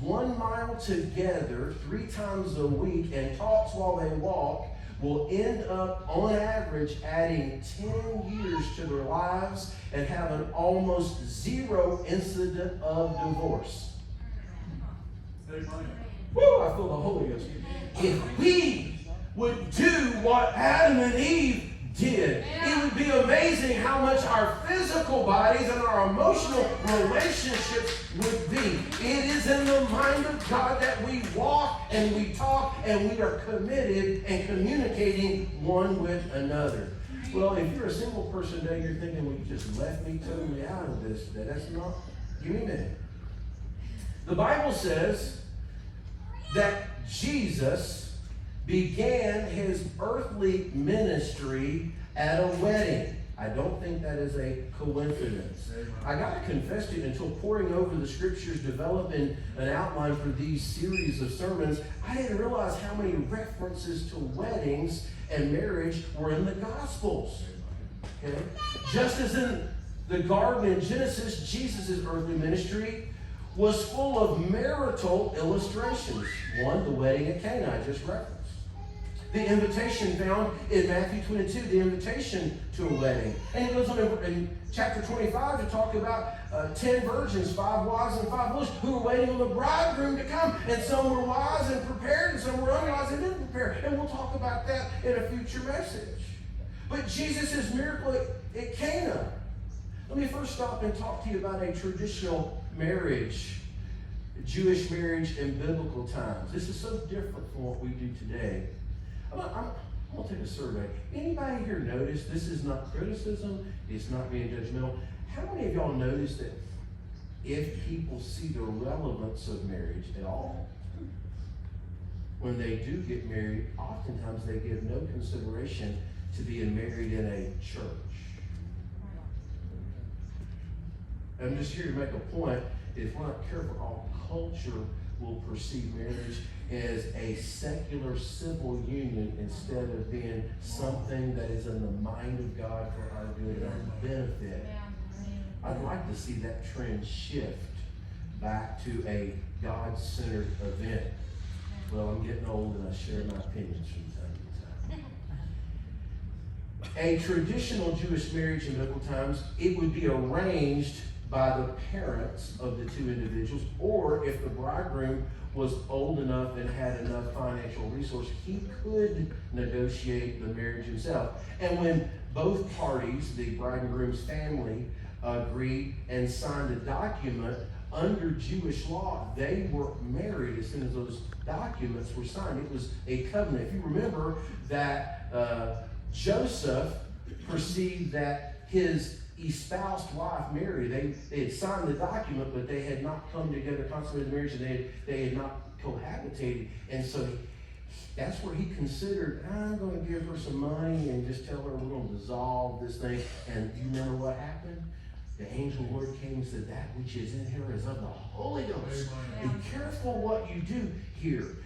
1 mile together 3 times a week and talks while they walk will end up, on average, adding 10 years to their lives and have an almost zero incident of divorce. Woo, I feel the Holy Ghost. If we would do what Adam and Eve did, it would be amazing how much our physical bodies and our emotional relationships would be. It is in the mind of God that we walk and we talk and we are committed and communicating one with another. Well, if you're a single person today, you're thinking, well, you just left me totally out of this. That's not. Give me a minute. The Bible says that Jesus began his earthly ministry at a wedding. I don't think that is a coincidence. I got to confess to you, until poring over the scriptures, developing an outline for these series of sermons, I didn't realize how many references to weddings and marriage were in the Gospels. Okay? Just as in the garden in Genesis, Jesus' earthly ministry was full of marital illustrations. One, the wedding at Cana, I just referenced. The invitation found in Matthew 22, the invitation to a wedding. And he goes on in chapter 25 to talk about 10 virgins, 5 wise and 5 foolish, who were waiting on the bridegroom to come. And some were wise and prepared, and some were unwise and didn't prepare. And we'll talk about that in a future message. But Jesus' miracle at Cana. Let me first stop and talk to you about a traditional marriage, Jewish marriage in biblical times. This is so different from what we do today. I'm going to take a survey. Anybody here notice, this is not criticism, it's not being judgmental. How many of y'all notice that if people see the relevance of marriage at all, when they do get married, oftentimes they give no consideration to being married in a church? I'm just here to make a point. If we're not careful, our culture will perceive marriage as a secular civil union instead of being something that is in the mind of God for our good and our benefit. I'd like to see that trend shift back to a God-centered event. Well, I'm getting old and I share my opinions from time to time. A traditional Jewish marriage in biblical times, it would be arranged by the parents of the two individuals, or if the bridegroom was old enough and had enough financial resource, he could negotiate the marriage himself. And when both parties, the bride and groom's family, agreed and signed a document under Jewish law, they were married as soon as those documents were signed. It was a covenant. If you remember that Joseph perceived that his espoused wife Mary, they had signed the document, but they had not come together, consummated the marriage, and they had not cohabitated. And so that's where he considered, I'm going to give her some money and just tell her we're going to dissolve this thing. And you remember what happened? The angel Lord came and said, that which is in her is of the Holy Ghost. Be careful what you do here.